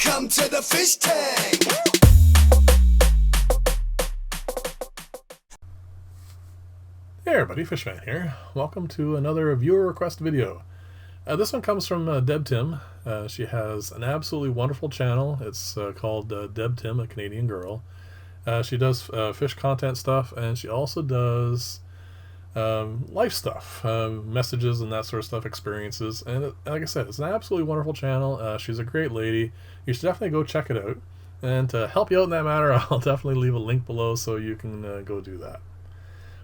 Welcome to the fish tank. Hey everybody, Fishman here. Welcome to another viewer request video. This one comes from Deb Tim. She has an absolutely wonderful channel. It's called Deb Tim, a Canadian girl. She does fish content stuff, and she also does life stuff, messages and that sort of stuff, experiences. And like I said, it's an absolutely wonderful channel. She's a great lady. You should definitely go check it out. And to help you out in that matter, I'll definitely leave a link below so you can go do that.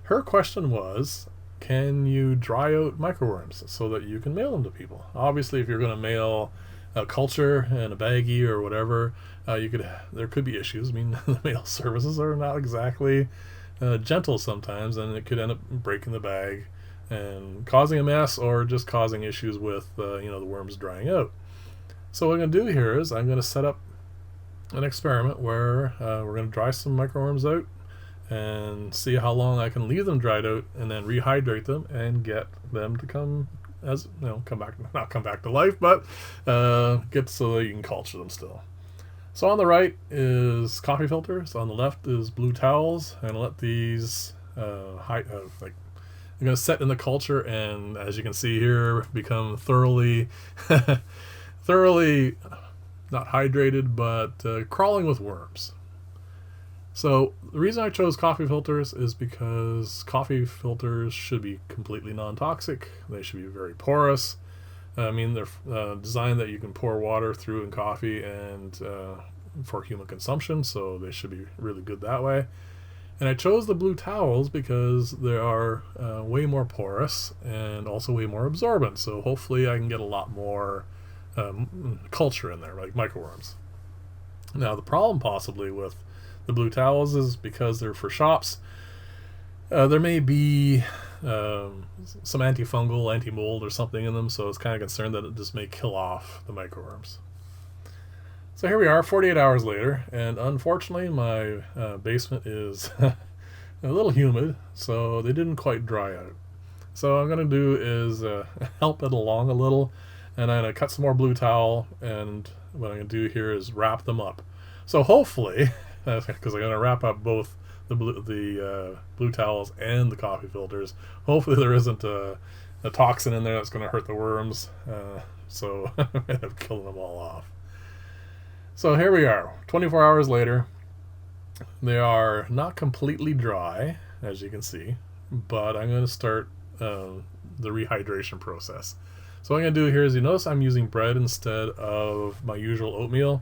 Her question was, can you dry out microworms so that you can mail them to people? Obviously, if you're going to mail a culture in a baggie or whatever, there could be issues. I mean, the mail services are not exactly gentle sometimes, and it could end up breaking the bag and causing a mess, or just causing issues with the worms drying out. So what I'm going to do here is I'm going to set up an experiment where we're going to dry some microworms out and see how long I can leave them dried out, and then rehydrate them and get them to come back to life, but get so that you can culture them still. So on the right is coffee filters, on the left is blue towels, and let these I'm going to set in the culture, and as you can see here, become thoroughly not hydrated, but crawling with worms. So the reason I chose coffee filters is because coffee filters should be completely non-toxic. They should be very porous. I mean, they're designed that you can pour water through in coffee and for human consumption, so they should be really good that way. And I chose the blue towels because they are way more porous and also way more absorbent. So hopefully I can get a lot more culture in there, like microworms. Now the problem possibly with the blue towels is because they're for shops. There may be some antifungal, anti-mold or something in them, so it's kind of concerned that it just may kill off the microworms. So here we are 48 hours later, and unfortunately my basement is a little humid, so they didn't quite dry out. So what I'm going to do is help it along a little, and I'm going to cut some more blue towel, and what I'm going to do here is wrap them up. So hopefully, because I'm going to wrap up both the blue towels and the coffee filters, hopefully there isn't a toxin in there that's going to hurt the worms, so I end up killing them all off. So here we are, 24 hours later. They are not completely dry, as you can see, but I'm going to start the rehydration process. So what I'm going to do here is, you notice I'm using bread instead of my usual oatmeal.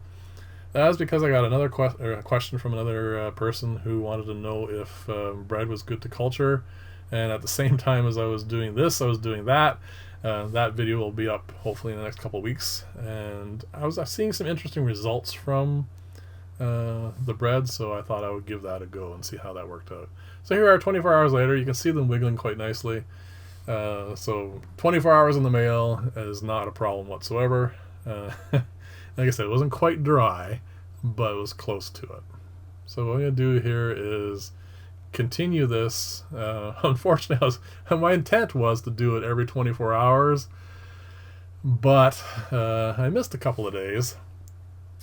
That's because I got another question from another person who wanted to know if bread was good to culture, and at the same time as I was doing this, I was doing that. That video will be up hopefully in the next couple of weeks, and I was seeing some interesting results from the bread, so I thought I would give that a go and see how that worked out. So here we are 24 hours later. You can see them wiggling quite nicely. So 24 hours in the mail is not a problem whatsoever. Like I said, it wasn't quite dry, but it was close to it. So what I'm going to do here is continue this. Unfortunately, my intent was to do it every 24 hours, but I missed a couple of days.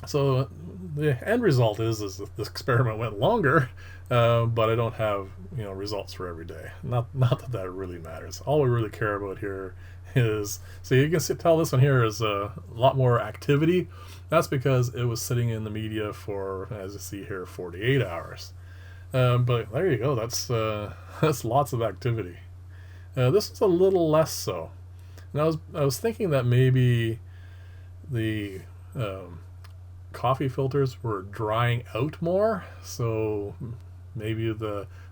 So the end result is that this experiment went longer, but I don't have results for every day. Not that really matters. All we really care about here is, so you can tell this one here is a lot more activity. That's because it was sitting in the media for, as you see here, 48 hours. But there you go. That's lots of activity. This is a little less so. And I was thinking that maybe the coffee filters were drying out more, so maybe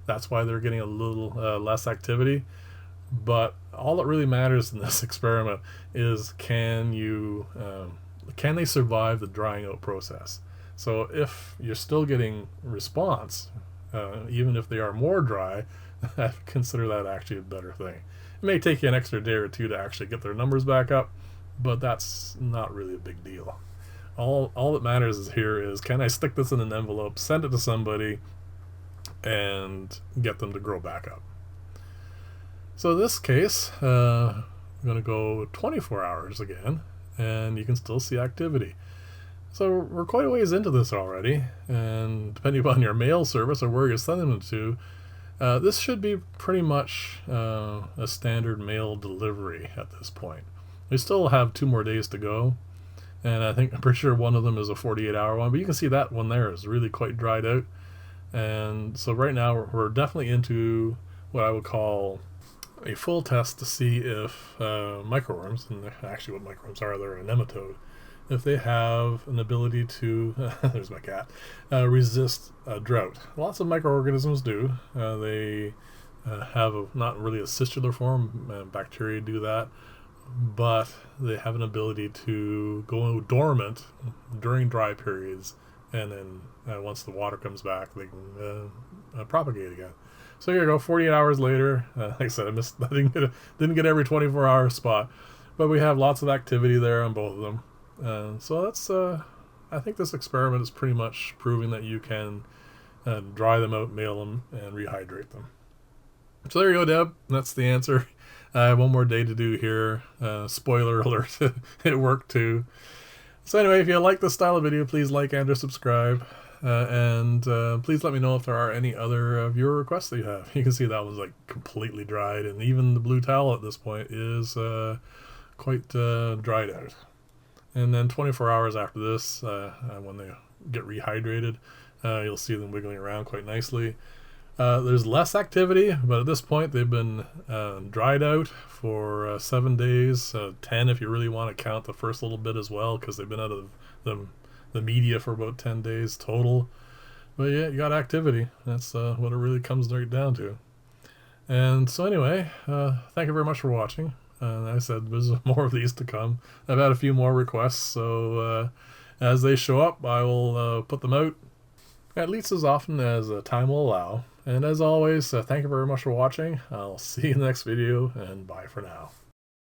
that's why they're getting a little less activity. But all that really matters in this experiment is, can they survive the drying out process? So if you're still getting response, even if they are more dry, I consider that actually a better thing. It may take you an extra day or two to actually get their numbers back up, but that's not really a big deal. All that matters here is, can I stick this in an envelope, send it to somebody, and get them to grow back up? So in this case, I'm going to go 24 hours again, and you can still see activity. So we're quite a ways into this already, and depending upon your mail service or where you send them to, this should be pretty much a standard mail delivery at this point. We still have 2 more days to go, and I'm pretty sure one of them is a 48-hour one, but you can see that one there is really quite dried out. And so right now we're definitely into what I would call a full test to see if microworms, and actually what microworms are, they're a nematode, if they have an ability to, there's my cat, resist drought. Lots of microorganisms do. They have not really a cistular form. Bacteria do that. But they have an ability to go dormant during dry periods. And then once the water comes back, they can propagate again. So here you go, 48 hours later. Like I said, I didn't get every 24-hour spot. But we have lots of activity there on both of them. So that's, I think this experiment is pretty much proving that you can dry them out, mail them, and rehydrate them. So there you go, Deb. That's the answer. I have one more day to do here. Spoiler alert, it worked too. So anyway, if you like this style of video, please like and or subscribe. And please let me know if there are any other viewer requests that you have. You can see that one's like completely dried, and even the blue towel at this point is quite dried out. And then 24 hours after this, when they get rehydrated, you'll see them wiggling around quite nicely. There's less activity, but at this point they've been dried out for 7 days, 10 if you really want to count the first little bit as well, because they've been out of the media for about 10 days total. But yeah, you got activity. That's what it really comes right down to. And so anyway, thank you very much for watching. And I said there's more of these to come. I've had a few more requests, so as they show up, I will put them out at least as often as time will allow. And as always, thank you very much for watching. I'll see you in the next video, and bye for now.